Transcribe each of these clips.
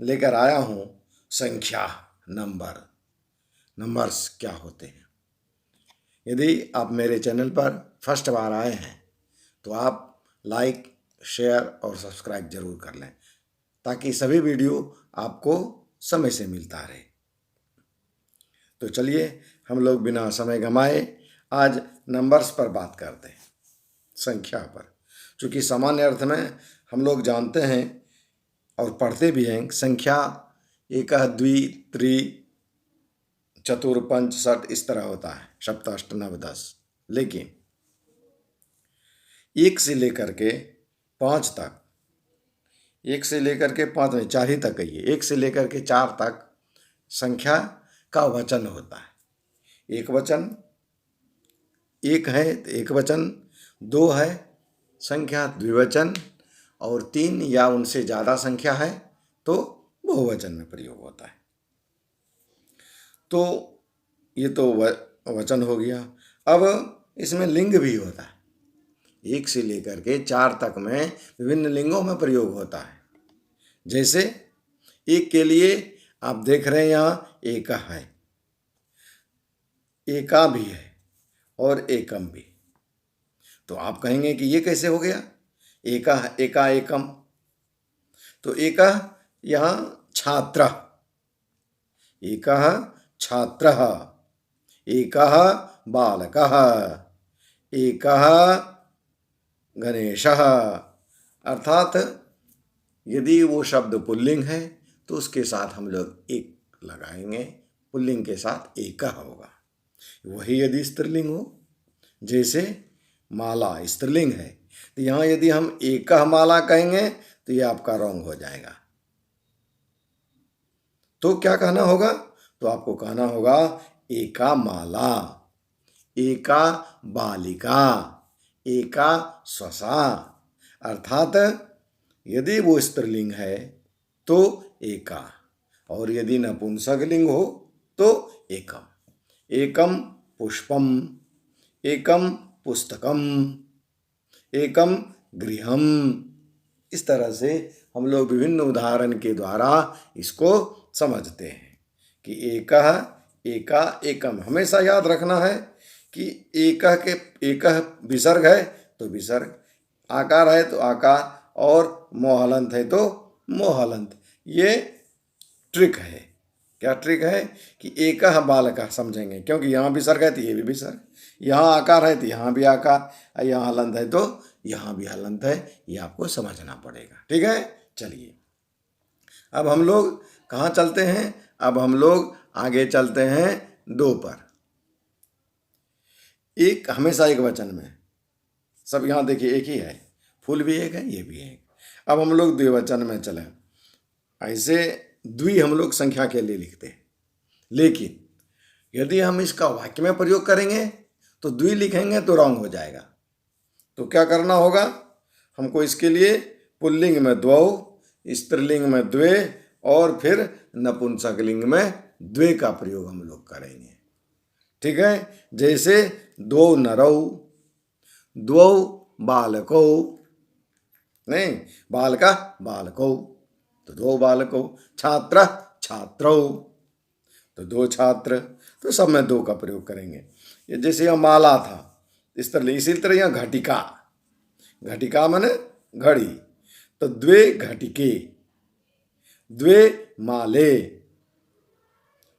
लेकर आया हूँ संख्या, नंबर्स क्या होते हैं। यदि आप मेरे चैनल पर फर्स्ट बार आए हैं तो आप लाइक, शेयर और सब्सक्राइब जरूर कर लें ताकि सभी वीडियो आपको समय से मिलता रहे। तो चलिए हम लोग बिना समय गंवाए आज नंबर्स पर बात करते हैं, संख्या पर। चूँकि सामान्य अर्थ में हम लोग जानते हैं और पढ़ते भी हैं, संख्या एकः द्वि त्रि चतुर पंच षट इस तरह होता है, सप्त अष्ट नव दस। लेकिन एक से लेकर के पाँच तक, एक से लेकर के पाँच में चार ही तक कहिए, एक से लेकर के चार तक संख्या का वचन होता है। एक वचन एक है तो एक वचन, दो है संख्या द्विवचन, और तीन या उनसे ज़्यादा संख्या है तो बहुवचन में प्रयोग होता है। तो ये तो वचन हो गया। अब इसमें लिंग भी होता है। एक से लेकर के चार तक में विभिन्न लिंगों में प्रयोग होता है। जैसे एक के लिए आप देख रहे हैं यहाँ एका है, एका भी है और एकम भी। तो आप कहेंगे कि ये कैसे हो गया, एका एका एकम। तो एका यहाँ छात्र, एकः छात्रः, एकः बालकः, एकः गणेशः। अर्थात यदि वो शब्द पुल्लिंग है तो उसके साथ हम लोग एक लगाएंगे, पुल्लिंग के साथ एकः होगा। वही यदि स्त्रीलिंग हो, जैसे माला स्त्रीलिंग है, तो यहाँ यदि हम एकः माला कहेंगे तो ये आपका रॉन्ग हो जाएगा। तो क्या कहना होगा, तो आपको कहना होगा एका माला, एका बालिका, एका स्वसा। अर्थात यदि वो स्त्रीलिंग है तो एका, और यदि नपुंसकलिंग हो तो एकम। एकम पुष्पम, एकम पुस्तकम, एकम गृहम। इस तरह से हम लोग विभिन्न उदाहरण के द्वारा इसको समझते हैं कि एकः एका एकम। हमेशा याद रखना है कि एकः के एकः विसर्ग है तो विसर्ग, आकार है तो आकार, और मोहलंत है तो मोहलंत। ये ट्रिक है। क्या ट्रिक है कि एकः बालकः समझेंगे, क्योंकि यहाँ विसर्ग है तो ये भी विसर्ग, यहाँ आकार है तो यहाँ भी आकार, यहाँ हलंत है तो यहाँ भी हलंत है। ये आपको समझना पड़ेगा। ठीक है, चलिए अब हम लोग कहाँ चलते हैं, अब हम लोग आगे चलते हैं दो पर। एक हमेशा एक वचन में, सब यहाँ देखिए एक ही है, फूल भी एक है, ये भी एक। अब हम लोग द्विवचन में चले। ऐसे द्वि हम लोग संख्या के लिए लिखते हैं, लेकिन यदि हम इसका वाक्य में प्रयोग करेंगे तो द्वि लिखेंगे तो रॉन्ग हो जाएगा। तो क्या करना होगा, हमको इसके लिए पुल्लिंग में द्वौ, स्त्रीलिंग में द्वे, और फिर नपुंसकलिंग में द्वे का प्रयोग हम लोग करेंगे। ठीक है, जैसे द्वौ नरौ, द्वौ बालकौ, नहीं बालका बालकौ, तो दो बालकौ, छात्र छात्रौ, तो दो छात्र। तो सब में दो का प्रयोग करेंगे। ये जैसे यह माला था, इस तरह इसी तरह यहाँ घटिका, घटिका माने घड़ी, तो द्वे घटिके, द्वे माले।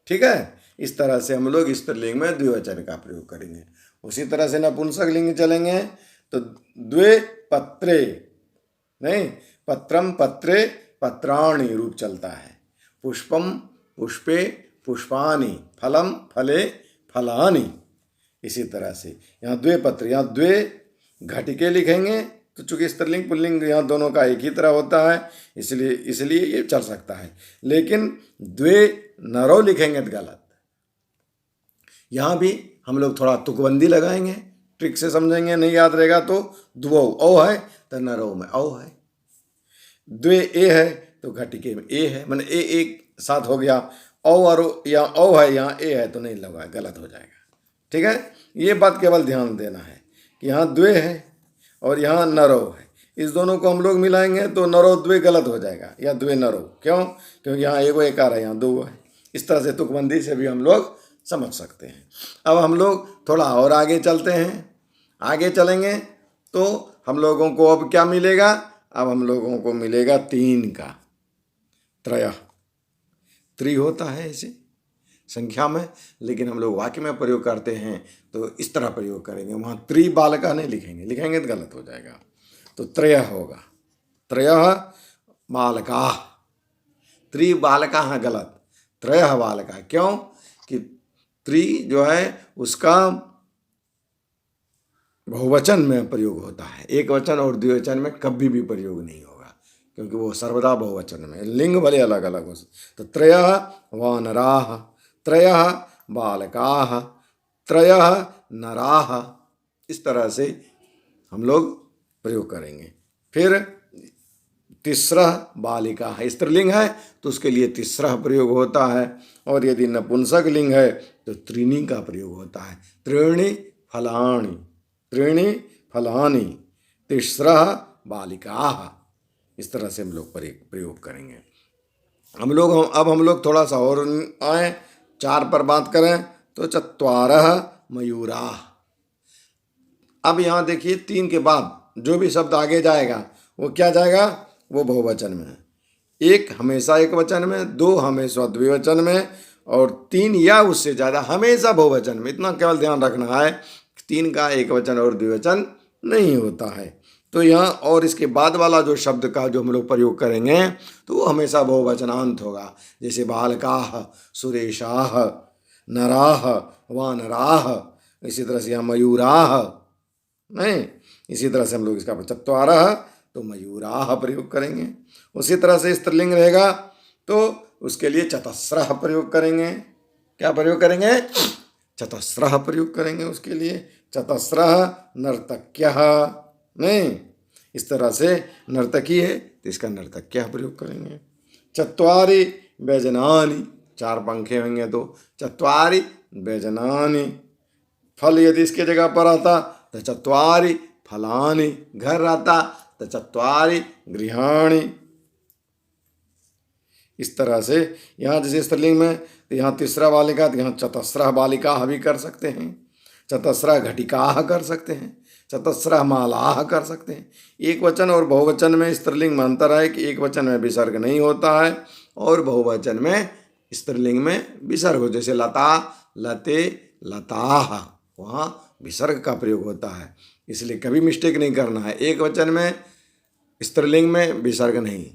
ठीक है, इस तरह से हम लोग स्त्रीलिंग में द्विवचन का प्रयोग करेंगे। उसी तरह से नपुंसकलिंग चलेंगे तो द्वे पत्रे, नहीं पत्रम पत्रे पत्राणि रूप चलता है, पुष्पम पुष्पे पुष्पानि, फलम फले फलानि। इसी तरह से यहाँ द्वे पत्र, यहाँ द्वे घटिके लिखेंगे तो चूंकि स्त्रीलिंग पुल्लिंग यहाँ दोनों का एक ही तरह होता है, इसलिए ये चल सकता है। लेकिन द्वे नरौ लिखेंगे तो गलत। यहाँ भी हम लोग थोड़ा तुकबंदी लगाएंगे, ट्रिक से समझेंगे, नहीं याद रहेगा तो द्वौ औ है तो नरौ में औ है, द्वे ए है तो घटिके में ए है, मैंने ए एक साथ हो गया। औ और यहाँ औ है, यहाँ ए है तो नहीं लगा, गलत हो जाएगा। ठीक है, ये बात केवल ध्यान देना है कि यहाँ द्वे है और यहाँ नरौ है, इस दोनों को हम लोग मिलाएंगे तो नरो द्वे गलत हो जाएगा, या द्वे नरो। क्यों? क्योंकि यहाँ एगो एकार है, यहाँ दो है। इस तरह से तुकबंदी से भी हम लोग समझ सकते हैं। अब हम लोग थोड़ा और आगे चलते हैं। आगे चलेंगे तो हम लोगों को अब क्या मिलेगा? अब हम लोगों को मिलेगा 3 का त्रय। त्रि होता है इसे संख्या में, लेकिन हम लोग वाक्य में प्रयोग करते हैं तो इस तरह प्रयोग करेंगे। वहाँ त्रि बालका नहीं लिखेंगे, लिखेंगे तो गलत हो जाएगा। तो त्रय होगा, त्रय बालका। त्रि बालका है गलत, त्रय बालका। क्यों? कि त्रि जो है उसका बहुवचन में प्रयोग होता है, एक वचन और द्विवचन में कभी भी प्रयोग नहीं होगा, क्योंकि वो सर्वदा बहुवचन में। लिंग भले अलग अलग हो। तो त्रयः वानराः, त्रयः बालकाः, त्रयः नराः, इस तरह से हम लोग प्रयोग करेंगे। फिर तीसरा बालिका है, स्त्रीलिंग है तो उसके लिए तीसरा प्रयोग होता है। और यदि नपुंसक लिंग है तो त्रीणी का प्रयोग होता है। त्रीणि फलानि, त्रीणि फलानि, तीसरा बालिकाः, इस तरह से हम लोग प्रयोग करेंगे। अब हम लोग थोड़ा सा और आए, 4 पर बात करें तो चत्वारः मयूराः। अब यहाँ देखिए 3 के बाद जो भी शब्द आगे जाएगा वो क्या जाएगा? वो बहुवचन में। 1 हमेशा एक वचन में, 2 हमेशा द्विवचन में, और 3 या उससे ज़्यादा हमेशा बहुवचन में। इतना केवल ध्यान रखना है, 3 का एक वचन और द्विवचन नहीं होता है। तो यहाँ और इसके बाद वाला जो शब्द का जो हम लोग प्रयोग करेंगे तो वो हमेशा बहुवचनांत होगा। जैसे बालकाः, सुरेशाः, नराः, वानराः, इसी तरह से यहाँ मयूराः, नहीं, इसी तरह से हम लोग इसका चत्वारः तो मयूराः प्रयोग करेंगे। उसी तरह से स्त्रीलिंग रहेगा तो उसके लिए चतस्रः प्रयोग करेंगे। क्या प्रयोग करेंगे? चतस्रः प्रयोग करेंगे उसके लिए। चतस्रः नर्तक्यः, नहीं, इस तरह से नर्तकी है तो इसका नर्तक्यः प्रयोग करेंगे। चत्वारि व्यजनानि, 4 पंखे होंगे तो चत्वारि व्यजनानि। फल यदि इसके जगह पर आता तो चत्वारि फलानि, घर आता तो चत्वारि गृहाणि। इस तरह से यहाँ जैसे स्त्रीलिंग में तो यहाँ तीसरा बालिका, तो यहाँ चतस्रः बालिकाः भी कर सकते हैं, चतस्रः घटिकाः कर सकते हैं, चतस्रः मालाः कर सकते हैं। एक वचन और बहुवचन में स्त्रीलिंग में अंतर है कि एक वचन में विसर्ग नहीं होता है और बहुवचन में स्त्रीलिंग में विसर्ग हो। जैसे लता, लते, लताः, वहाँ विसर्ग का प्रयोग होता है। इसलिए कभी मिस्टेक नहीं करना है। एक वचन में स्त्रीलिंग में विसर्ग नहीं,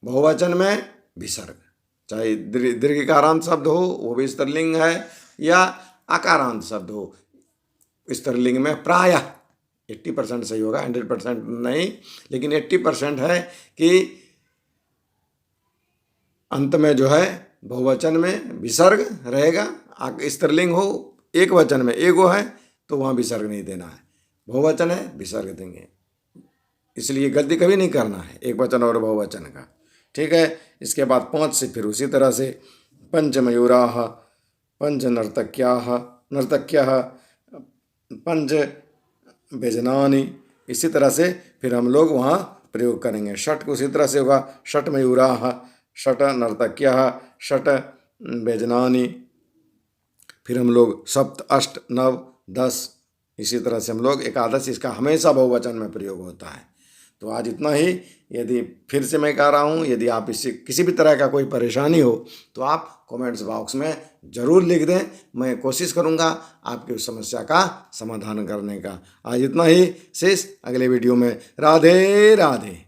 बहुवचन में विसर्ग। चाहे दीर्घकारांत शब्द हो वो भी स्त्रीलिंग है, या आकारांत शब्द हो स्त्रीलिंग में प्रायः 80% सही होगा, 100% नहीं, लेकिन 80% है कि अंत में जो है बहुवचन में विसर्ग रहेगा। स्त्रीलिंग हो एक वचन में एगो है तो वहाँ विसर्ग नहीं देना है, बहुवचन है विसर्ग देंगे। इसलिए गलती कभी नहीं करना है एक वचन और बहुवचन का। ठीक है। इसके बाद 5 से फिर उसी तरह से पंच मयूराः, पंच नर्तक्याः, नर्तक्यः, पंच व्यजनानि, इसी तरह से फिर हम लोग वहाँ प्रयोग करेंगे। षट को उसी तरह से होगा, षट मयूराः, षट नर्तक्याः, षट व्यजनानि। फिर हम लोग सप्त, अष्ट, नव, 10, इसी तरह से हम लोग एकादश, इसका हमेशा बहुवचन में प्रयोग होता है। तो आज इतना ही। यदि फिर से मैं कह रहा हूँ, यदि आप इससे किसी भी तरह का कोई परेशानी हो तो आप कमेंट्स बॉक्स में ज़रूर लिख दें, मैं कोशिश करूँगा आपकी उस समस्या का समाधान करने का। आज इतना ही। शेष अगले वीडियो में। राधे राधे।